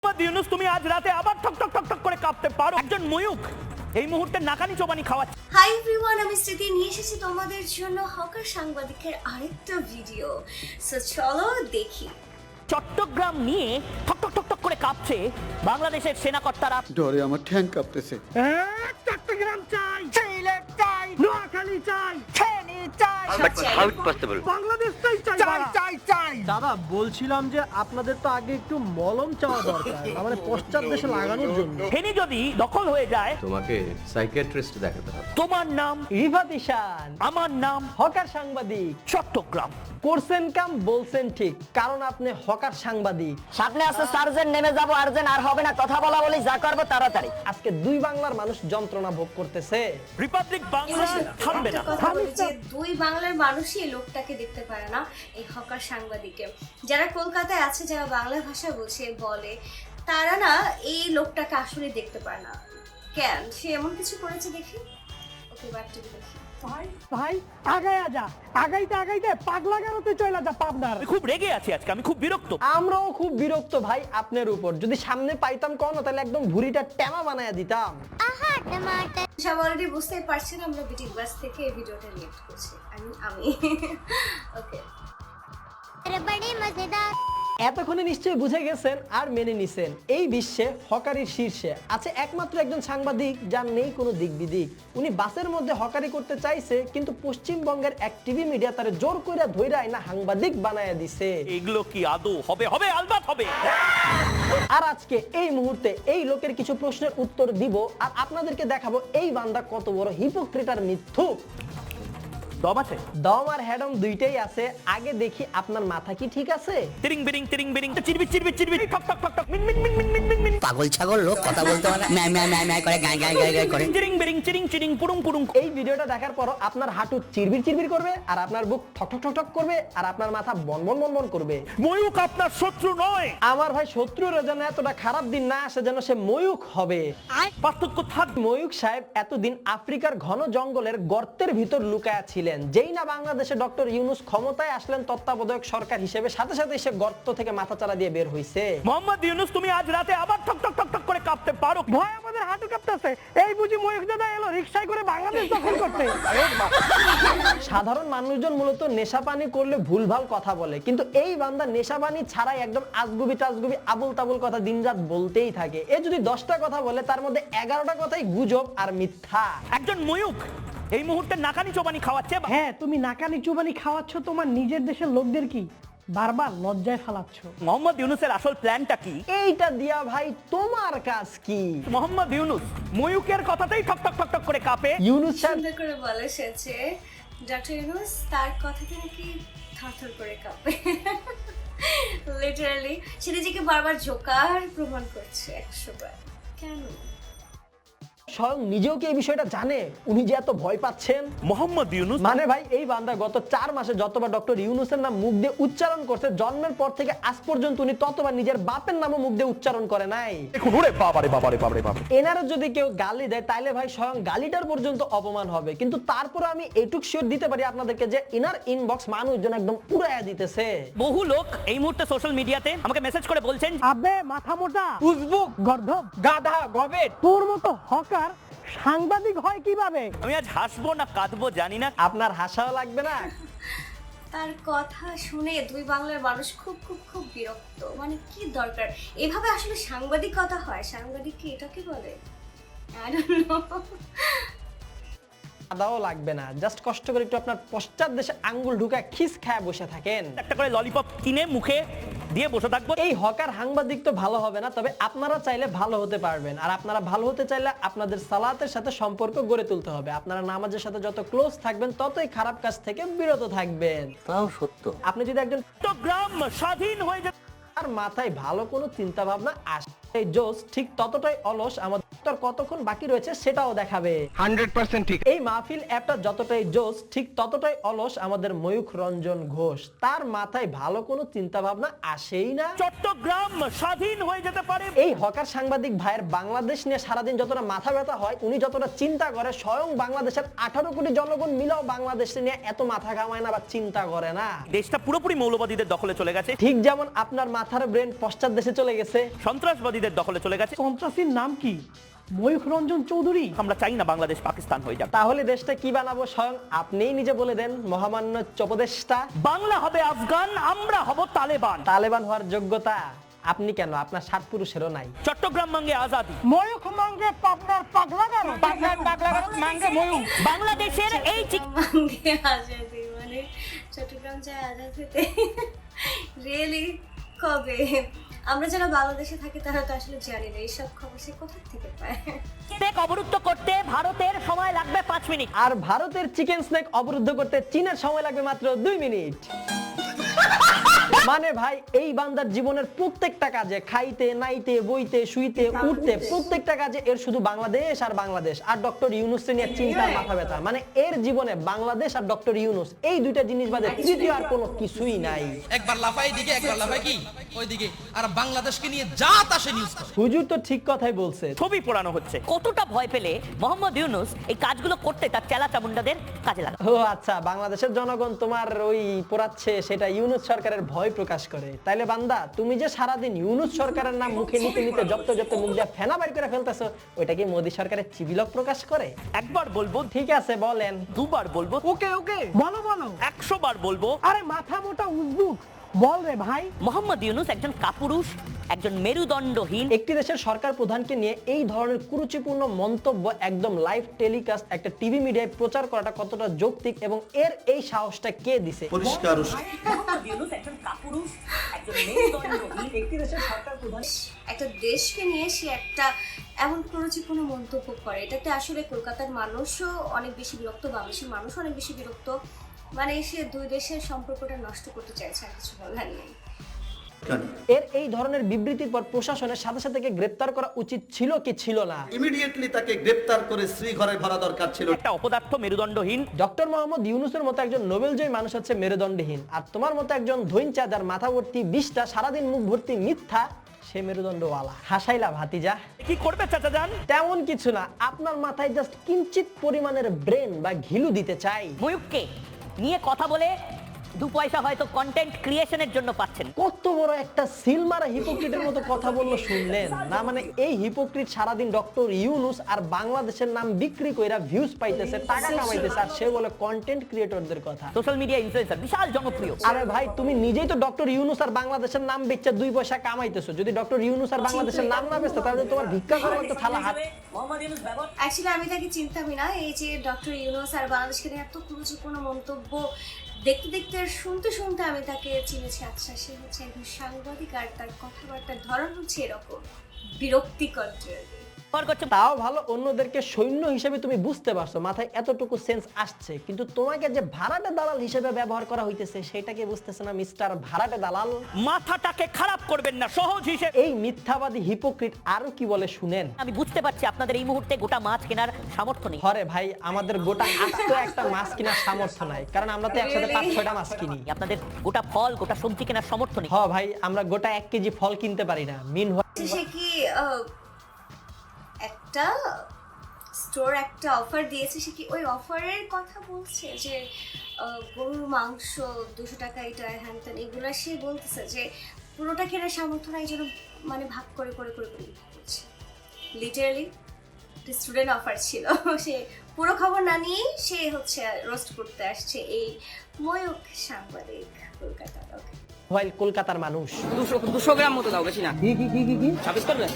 ইউনুস তুমি আজ রাতে আবার ঠক ঠক ঠক ঠক করে কাঁপতে পারো। একজন ময়ূক এই মুহূর্তে নাকানি চোবানি খাওয়াচ্ছে। হাই এভরিওয়ান, আমি স্মৃতি নিয়ে এসেছি তোমাদের জন্য হকার সাংবাদিকের আরেকটা ভিডিও। সো চলো দেখি। চট্টগ্রাম নিয়ে ঠক ঠক ঠক ঠক করে কাঁপছে বাংলাদেশের সেনাকর্তারা। ডরে আমার ঠ্যাং কাঁপতেছে। চট্টগ্রাম চাই, সিলেট চাই, নোয়াখালী চাই, ফেনী চাই, বাংলাদেশ চাই চাই চাই চাই। দাদা বলছিলাম যে আপনাদের তো আগে একটু মলম চাওয়া দরকার, মানে পশ্চাৎ দেশে লাগানোর জন্য। ফেনী যদি দখল হয়ে যায় তোমাকে সাইকিয়াট্রিস্ট দেখাতে হবে। তোমার নাম রিফাত ঈশান, আমার নাম হকার সাংবাদিক। চট্টগ্রাম। করছেন কাম বলছেন ঠিক, কারণ আপনি হকার সাংবাদিক। সামনে আছে সার্জেন্ট, নেমে যাবো আর্জেন্ট, আর হবে না কথা বলা বলি, যা করবো তাড়াতাড়ি। আজকে দুই বাংলার মানুষ যন্ত্রণা ভোগ করতেছে। রিপাবলিক বাংলা থামবে না। কথা বলি যে দুই বাংলার মানুষই এই লোকটাকে দেখতে পারে না, এই হকার সাংবাদিককে। যারা কলকাতায় আছে, যারা বাংলা ভাষা বোঝে বলে, তারা না এই লোকটাকে আসলে দেখতে পারে না। কেন সে এমন কিছু করেছে দেখি। ওকে, ব্যাক টু দেখি। ভাই আগাইয়া যা, আগাইতে আগাইতে পাগলা গারোতে চলে যা পাবনার। আমি খুব রেগে আছি আজকে, আমি খুব বিরক্ত। আমরাও খুব বিরক্ত ভাই আপনার উপর। যদি সামনে পাইতাম কোন, তাহলে একদম ভুঁড়িটা টেমা বানায়া দিতাম। সব অলরেডি বুঝতেই পারছেন আমরা বিটিক বাস থেকে এই ভিডিওটা রিয়েক্ট করছি। আমি ওকে। এতক্ষণে নিশ্চয়ই বুঝে গেছেন আর মেনে নিছেন, এই বিশ্বে হকারির শীর্ষে আছে একমাত্র একজন সাংবাদিক যার নেই কোনো দিক বিদিক। উনি বাসের মধ্যে হকারি করতে চাইছে, কিন্তু পশ্চিমবঙ্গের এক টিভি মিডিয়া তারে জোর কইরা ধইরা আইনা সাংবাদিক বানায়া দিছে। এগুলো কি আদৌ হবে? হবে, আলবাত হবে। আর আজকে এই মুহূর্তে এই লোকের কিছু প্রশ্নের উত্তর দিব, আর আপনাদেরকে দেখাবো এই বান্দা কত বড় হিপোক্রিট আর মিথ্যুক। দম আছে? দম আর হেডম দুইটাই আছে। আগে দেখি আপনার মাথা কি ঠিক আছে? তিরিং বিরিং চিরবির চিরবির চিরবির ঠক ঠক ঠক ঠক মিন মিন মিন মিন মিন মিন মিন। পাগল ছাগল লোক কথা বলতে পারে, ম্যায় ম্যায় ম্যায় ম্যায় করে, গায় গায় গায় গায় করে। চিরিং বিরিং চিরিং চিরিং পুরুং পুরুং। এই ভিডিওটা দেখার পর আপনার হাঁটু চিরবির চিরবির করবে, আর আপনার বুক ঠক ঠক ঠক ঠক করবে, আর আপনার মাথা বন বন বন বন করবে। ময়ূক আপনার শত্রু নয়। আমার ভাই শত্রুর যেন এতটা খারাপ দিন না আসে যেন সে ময়ূক হবে। পার্থক্য থাক। ময়ূক সাহেব এতদিন আফ্রিকার ঘন জঙ্গলের গর্তের ভিতর লুকায়া ছিলেন। যেই না বাংলাদেশে ডক্টর ইউনুস ক্ষমতায় আসলেন তত্ত্বাবধায়ক সরকার হিসেবে, সাথে সাথে সে গর্ত থেকে মাথাচাড়া দিয়ে বের হইছে। মোহাম্মদ ইউনুস তুমি আজ রাতে আবার ঠক ঠক ঠক ঠক করে কাঁপতে পারো। ভয় আমাদের হাঁটু কাঁপতেছে। এই বুঝি ময়ূক দাদা এলো রিকশায় করে বাংলাদেশ দখল করতে। সাধারণ মানুষজন মূলত নেশা পানি করলে ভুলভাল কথা বলে, কিন্তু এই বান্দা নেশা পানি ছাড়াই একদম আজগুবি টাজগুবি আবুল তাবুল কথা দিনরাত বলতেই থাকে। এ যদি 10টা কথা বলে, তার মধ্যে 11টা কথাই গুজব আর মিথ্যা। একজন ময়ূক এই মুহূর্তে নাকানি চোবানি খাওয়াচ্ছে। হ্যাঁ, তুমি নাকানি চুবানি খাওয়াচ্ছ তোমার নিজের দেশের লোকদের, কি বারবার লজ্জায় ফেলাচ্ছ। মোহাম্মদ ইউনুসের আসল প্ল্যানটা কি? এইটা দিয়া ভাই তোমার কাজ কি? মোহাম্মদ ইউনুস ময়ূকের কথাতেই ঠক ঠক ঠক ঠক করে কাঁপে। ইউনুস সাহেব সুন্দর করে বলে এসেছে ডক্টর ইউনুস, তার কথাতে নাকি থরথর করে কাঁপে। লিটারালি সে নিজেকে বারবার জোকার প্রমাণ করছে 100 বার। কেন? স্বয়ং নিজেও কি এই বিষয়টা জানে উনি যে এত ভয় পাচ্ছেন? মোহাম্মদ ইউনুস মানে ভাই এই বান্দা গত 4 মাসে যতবার ডক্টর ইউনুসের নাম মুখ দিয়ে উচ্চারণ করছে, জন্মের পর থেকে আজ পর্যন্ত উনি ততবার নিজের বাপের নামও মুখ দিয়ে উচ্চারণ করে নাই। দেখুন, ওরে বাবারে বাবারে বাবারে বাবারে। এনারা যদি কেউ গালি দেয়, তাইলে ভাই স্বয়ং গালিটার পর্যন্ত অপমান হবে। কিন্তু তারপরে আমি এটুক শিওর দিতে পারি আপনাদেরকে যে ইনার ইনবক্স মানুষজন একদম উড়াইয়া দিতেছে। বহু লোক এই মুহূর্তে সোশ্যাল মিডিয়াতে আমাকে মেসেজ করে বলছেন, আবে মাথা মোটা, উজবুক, গর্ধব, গাধা, গবেট, তোর মতো হকার সাংবাদিক হয় কিভাবে? আমি আজ হাসবো না কাঁদবো জানি না। আপনার হাসাও লাগবে না। তার কথা শুনে দুই বাংলার মানুষ খুব খুব খুব বিরক্ত। মানে কি দরকার? এভাবে আসলে সাংবাদিকতা হয়? সাংবাদিক কি এটাকে বলে? I don't know. আদাও লাগবে না, জাস্ট কষ্ট করে একটু আপনার পশ্চাৎ দেশে আঙ্গুল ঢুকায় খিস খায় বসে থাকেন। একটা করে ললিপপ কিনে মুখে দিয়ে বসে থাকবো। এই হকার সাংবাদিক তো ভালো হবে না, তবে আপনারা চাইলে ভালো হতে পারবেন। আর আপনারা ভালো হতে চাইলে আপনাদের সালাতের সাথে সম্পর্ক গড়ে তুলতে হবে। আপনারা নামাজের সাথে যত ক্লোজ থাকবেন, ততই খারাপ কাজ থেকে বিরত থাকবেন। তাও সত্য। আপনি যদি একজন চট্টগ্রাম স্বাধীন হয়ে যায়, আর মাথায় ভালো কোনো চিন্তা ভাবনা আসে, এই জোশ ঠিক ততটাই অলস আমাদের তোর কতক্ষণ বাকি রয়েছে সেটাও দেখাবে। 100% ঠিক। এই মাহফিল অ্যাপটা যতটাই জোস ঠিক ততটাই অলস আমাদের ময়ূখ রঞ্জন ঘোষ। তার মাথায় ভালো কোনো চিন্তা ভাবনা আসেই না। চট্টগ্রাম স্বাধীন হয়ে যেতে পারে। এই হকার সাংবাদিক ভাইয়ের বাংলাদেশ নিয়ে সারাদিন যতটা মাথা ব্যথা হয়, উনি যতটা চিন্তা করে, স্বয়ং বাংলাদেশের 18 কোটি জনগণ মিলেও বাংলাদেশ নিয়ে এত মাথা ঘামায় না বা চিন্তা করে না। দেশটা পুরোপুরি মৌলবাদীদের দখলে চলে গেছে, ঠিক যেমন আপনার মাথার ব্রেন পশ্চাৎ দেশে চলে গেছে। সন্ত্রাসবাদীদের দখলে চলে গেছে। সন্ত্রাসীর নাম কি? ময়ূখ রঞ্জন চৌধুরী। আমরা চাই না বাংলাদেশ পাকিস্তান হয়ে যাক। তাহলে দেশটা কি বানাবো স্বয়ং আপনিই নিজে বলে দেন, মহামান্য উপদেষ্টা। বাংলা হবে আফগান, আমরা হব তালেবান। তালেবান হওয়ার যোগ্যতা আপনি কেন? আপনার 7 পুরুষেরও নাই। চট্টগ্রাম মাঙ্গে আজাদি, ময়ূখ মাঙ্গে পাবনার পাগলা গারো। পাগলা মাঙ্গে ময়ূর। বাংলাদেশের এই মাঙ্গে আজাদি মানে চট্টগ্রাম যায় আজাদ হতে রিয়েলি কবে? আমরা যারা বাংলাদেশে থাকি তারা তো আসলে জানি না এইসব খবর সে কোথা থেকে পায়। স্নেক অবরুদ্ধ করতে ভারতের সময় লাগবে 5 মিনিট। আর ভারতের চিকেন স্নেক অবরুদ্ধ করতে চীনের সময় লাগবে মাত্র 2 মিনিট। মানে ভাই এই বান্দার জীবনের প্রত্যেকটা কাজে, খাইতে নাইতে বইতে শুইতে উঠতে প্রত্যেকটা কাজে এর শুধু বাংলাদেশ আর বাংলাদেশ আর ডক্টর ইউনুস নিয়ে চিন্তার মাথা ব্যথা। মানে এর জীবনে বাংলাদেশ আর ডক্টর ইউনুস এই দুইটা জিনিস বাদে তৃতীয় আর কোনো কিছুই নাই। একবার লাফাই দিকে, একবার লাফাই কি ওইদিকে, আর বাংলাদেশকে নিয়ে যা তা সে নিউজ করে। হুজুর তো ঠিক কথাই বলছে। ছবি পোড়ানো হচ্ছে। কতটা ভয় পেলে মোহাম্মদ ইউনুস এই কাজগুলো করতে তার চেলা চামুন্ডাদের কাজে লাগায়। ও আচ্ছা, বাংলাদেশের জনগণ তোমার ওই পোড়াচ্ছে সেটা ইউনুস সরকারের ভয় প্রকাশ করে। তাইলে বান্দা তুমি যে সারাদিন ইউনুস সরকারের নাম মুখে নিতে নিতে জপ্ত মুখ দিয়ে ফেনা বাইর করে ফেলতেছো, ওইটা কি মোদী সরকারের চিবিলক প্রকাশ করে? একবার বলবো, ঠিক আছে বলেন। দুবার বলবো, ওকে ওকে বলো বলো। 100 বার বলবো। আরে মাথা মোটা উজবুক বল রে ভাই। মোহাম্মদ ইউনুস একজন কাপুরুষ, একজন মেরুদণ্ডহীন। একটি দেশের সরকার প্রধানকে নিয়ে এই ধরনের কুরুচিপূর্ণ মন্তব্য একদম লাইভ টেলিকাস্ট একটা টিভি মিডিয়ায় প্রচার করাটা কতটা যৌক্তিক এবং এর এই সাহসটা কে দিছে? পরিষ্কার মোহাম্মদ ইউনুস একজন কাপুরুষ, একজন মেরুদণ্ডহীন। একটি দেশের সরকার প্রধান একটা দেশকে নিয়ে সে একটা এমন কুরুচিপূর্ণ মন্তব্য করে, এটাতে আসলে কলকাতার মানুষও অনেক বেশি বিরক্ত, বাংলাদেশের মানুষও অনেক বেশি বিরক্ত। মানে সে দুই দেশের সম্পর্কটা নষ্ট করতে চাইছে, আর কিছু বলার নেই। এর এই ধরনের বিবৃতির পর প্রশাসনের সাথে সাথে গ্রেপ্তার করা উচিত ছিল কি ছিল না? ইমিডিয়েটলি তাকে গ্রেফতার করে শ্রীঘরে ভরা দরকার ছিল। একটা অপদার্থ মেরুদণ্ডহীন। ডক্টর মোহাম্মদ ইউনুসের মতো একজন নোবেলজয়ী মানুষ হচ্ছে মেরুদণ্ডহীন, আর তোমার মতো একজন ধৈঞ্চা যার মাথা ভর্তি বিষটা, সারাদিন মুখ ভর্তি মিথ্যা, সে মেরুদণ্ডওয়ালা। হাসাইলা ভাতিজা। কি করবে চাচা যান? তেমন কিছু না, আপনার মাথায় জাস্ট কিঞ্চিত পরিমাণের ব্রেন বা ঘিলু দিতে চাই। ময়ূককে নিয়ে কথা বলে 2 পয়সা হয়তো কন্টেন্ট ক্রিয়েশনের জন্য পাচ্ছেন। কত বড় একটা সিলমারা হিপোক্রিটের মতো কথা বললো শুনলেন না? মানে এই হিপোক্রিট সারাদিন ডক্টর ইউনুস আর বাংলাদেশের নাম বিক্রি কইরা ভিউজ পাইতেছে, টাকা কামাইতেছে, আর সে বলে কন্টেন্ট ক্রিয়েটরদের কথা। সোশ্যাল মিডিয়া ইনফ্লুয়েন্সার, বিশাল জনপ্রিয়। আরে ভাই তুমি নিজেই তো ডক্টর ইউনুস আর বাংলাদেশের নাম বেচে 2 পয়সা কামাইতেছো। যদি ডক্টর ইউনুস আর বাংলাদেশের নাম না বেচতে তাহলে তোমার ভিক্ষা করার মতো থালা হাত। অ্যাকচুয়ালি আমি তাকে চিন্তামই না, এই যে ডক্টর ইউনুস আর বাংলাদেশকে নিয়ে এত কুরুচিপূর্ণ মন্তব্য দেখতে দেখতে আর শুনতে শুনতে আমি তাকে চিনেছি। আচ্ছা, সে হচ্ছে একজন সাংবাদিক আর তার কথাবার্তার ধরন হচ্ছে এরকম বিরক্তিকর। তাও ভালো অন্যদেরকে সৈন্য হিসেবে তুমি বুঝতে পারছো, মাথায় এতটুকু সেন্স আসছে, কিন্তু তোমাকে যে ভাড়াটে দালাল হিসেবে ব্যবহার করা হইতেছে সেটাকে বুঝতেছে না মিস্টার ভাড়াটে দালাল। মাথাটাকে খারাপ করবেন না, সহজ হিসেবে। এই মিথ্যাবাদী হিপোক্রিট আরো কি বলে শুনেন। আমি বুঝতে পারছি আপনাদের এই মুহূর্তে গোটা মাছ কেনার সামর্থ্য নেই। হরে ভাই, আমাদের গোটা আস্ত একটা মাছ কেনার সামর্থ্য নাই, কারণ আমরা তো একসাথে 5-6টা মাছ কিনি। আপনাদের গোটা ফল, গোটা সবজি কেনার সামর্থ্য নেই। হ্যাঁ ভাই, আমরা গোটা 1 কেজি ফল কিনতে পারি না। সে কি একটা স্টোর একটা অফার দিয়েছে, সে কি ওই অফারের কথা বলছে যে গরুর মাংস 200 টাকা, এটা হ্যান ত্যান এগুলো সে বলতেছে যে পুরোটা কেনার সামর্থ্য নাই, যেন মানে ভাগ করে করে করে করে করছে। লিটারালি স্টুডেন্ট অফার ছিল, সে পুরো খবর না নিয়েই সে হচ্ছে রোস্ট করতে আসছে এই ময়ূখ সাংবাদিক কলকাতার। কলকাতার মানুষ 200 গ্রাম মতো দাও, বেশি না। কি 26 করবে?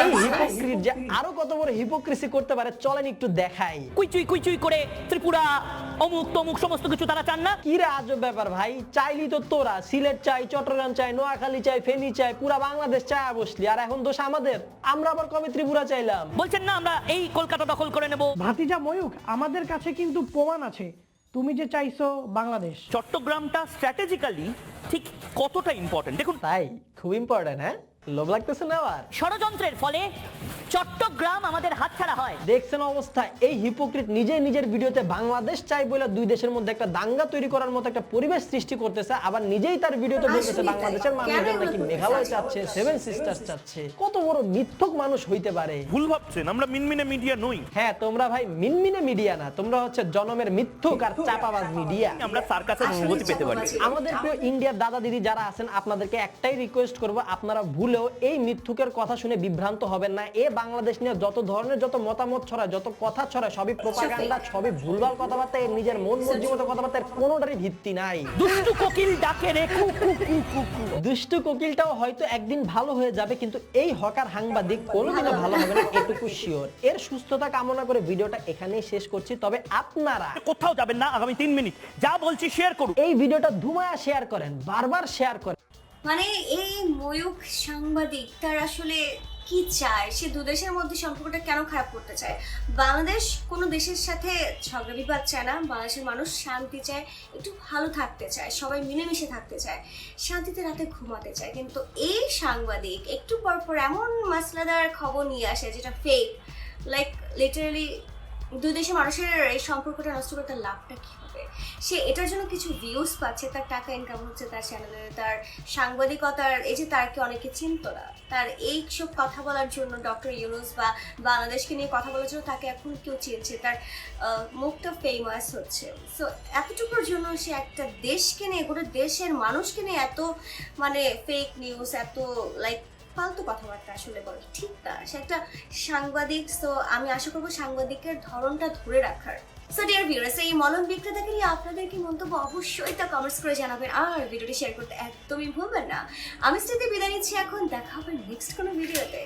এই হিপোক্রিট যে আরো কত বড় হিপোক্রিসি করতে পারে চলেন একটু দেখাই। কুইচুই করে ত্রিপুরা অমুক তমুক সমস্ত কিছু তারা চান না। কি রে আজব ব্যাপার ভাই, চাইলি তো তোরা সিলেট চাই, চট্টগ্রাম চাই, নোয়াখালী চাই, ফেনী চাই, পুরা বাংলাদেশ চায় বসলি, আর এখন দোষ আমাদের। আমরা আবার কবে ত্রিপুরা চাইলাম? বলছেন না আমরা এই কলকাতা দখল করে নেব। ভাতিজা ময়ূক, আমাদের কাছে কিন্তু প্রমাণ আছে তুমি যে চাইছো বাংলাদেশ। চট্টগ্রামটা স্ট্র্যাটেজিক্যালি ঠিক কতটা ইম্পর্টেন্ট দেখুন। তাই খুব ইম্পর্টেন্ট। হ্যাঁ লোভ লাগতেছে না আবার? ষড়যন্ত্রের ফলে চট্টগ্রাম আমাদের হাতছাড়া হয়। দেখছেন অবস্থা, এই হিপোক্রিট নিজের ভিডিওতে বাংলাদেশ চাই বলে দুই দেশের মধ্যে একটা দাঙ্গা তৈরি করার মতো একটা পরিবেশ সৃষ্টি করতেছে, আবার নিজেই তার ভিডিওতে বলতেছে বাংলাদেশের মানুষজন নাকি মেঘালয় চাচ্ছে, সেভেন সিস্টার্স চাচ্ছে। কত বড় মিথ্যক মানুষ হইতে পারে? ভুল ভাবছেন, আমরা মিনমিনে মিডিয়া নই। হ্যাঁ, তোমরা ভাই মিনমিনে মিডিয়া না, তোমরা হচ্ছে জনমের মিথ্যুক আর চাপাবাজ মিডিয়া। আমরা সার্কাসের অনুভূতি পেতে পারি। আমাদের প্রিয় ইন্ডিয়ার দাদা দিদি যারা আছেন, আপনাদেরকে একটাই রিকোয়েস্ট করব, আপনারা ভুলেও এই মিথ্যুকের কথা শুনে বিভ্রান্ত হবেন না। এ বাংলাদেশ নিয়ে যত ধরনের যত মতামত ছড়ায়, যত কথা ছড়ায়, সবই প্রোপাগান্ডা, সবই ভুলভাল কথাবার্তা, এর নিজের মন মর্জি মতো কথাবার্তার কোনোটারই ভিত্তি নাই। দুষ্টু কোকিল ডাকে রে কু কু কু কু কু। দুষ্টু কোকিলটাও হয়তো একদিন ভালো হয়ে যাবে, কিন্তু এই হকার সাংবাদিক কোনোদিনও ভালো হবে না, এটুকু শিওর। এর সুস্থতা কামনা করে ভিডিওটা এখানেই শেষ করছি। তবে আপনারা কোথাও যাবেন না, আগামী 3 মিনিট যা বলছি শেয়ার করুন। এই ভিডিওটা ধুমায়া শেয়ার করেন, বারবার শেয়ার করেন। মানে এই ময়ূখ সাংবাদিক তার আসলে কি চায়? সে দু দেশের মধ্যে সম্পর্কটা কেন খারাপ করতে চায়? বাংলাদেশ কোনো দেশের সাথে ঝগড়া বিবাদ চায় না, বাংলাদেশের মানুষ শান্তি চায়, একটু ভালো থাকতে চায়, সবাই মিলেমিশে থাকতে চায়, শান্তিতে রাতে ঘুমাতে চায়। কিন্তু এই সাংবাদিক একটু পর পর এমন মাসলাদার খবর নিয়ে আসে যেটা ফেক, লাইক লিটারালি দুই দেশের মানুষের এই সম্পর্কটা নষ্ট করে তার লাভটা কি হবে? সে এটার জন্য কিছু ভিউজ পাচ্ছে, তার টাকা ইনকাম হচ্ছে তার চ্যানেলে, তার সাংবাদিকতার এই যে তারকে অনেকে চিনত না, তার এই সব কথা বলার জন্য ডক্টর ইউনুস বা বাংলাদেশকে নিয়ে কথা বলার জন্য তাকে এখন কেউ চিনছে, তার মুখটা ফেমাস হচ্ছে। সো এতটুকুর জন্য সে একটা দেশকে নিয়ে, গোটা দেশের মানুষকে নিয়ে এত মানে ফেক নিউজ, এত লাইক ফালতু কথাবার্তা আসলে বলে ঠিক না। সে একটা সাংবাদিক, সো আমি আশা করবো সাংবাদিকের ধরনটা ধরে রাখার। সো ডিয়ার ভিউয়ার্স, এই মলম বিক্রেতাকে নিয়ে আপনাদের কি মন্তব্য অবশ্যই তা কমেন্টস করে জানাবেন, আর ভিডিওটি শেয়ার করতে একদমই ভুলবেন না। আমি স্মৃতি বিদায় নিচ্ছি এখন, দেখা হবে নেক্সট কোনো ভিডিওতে।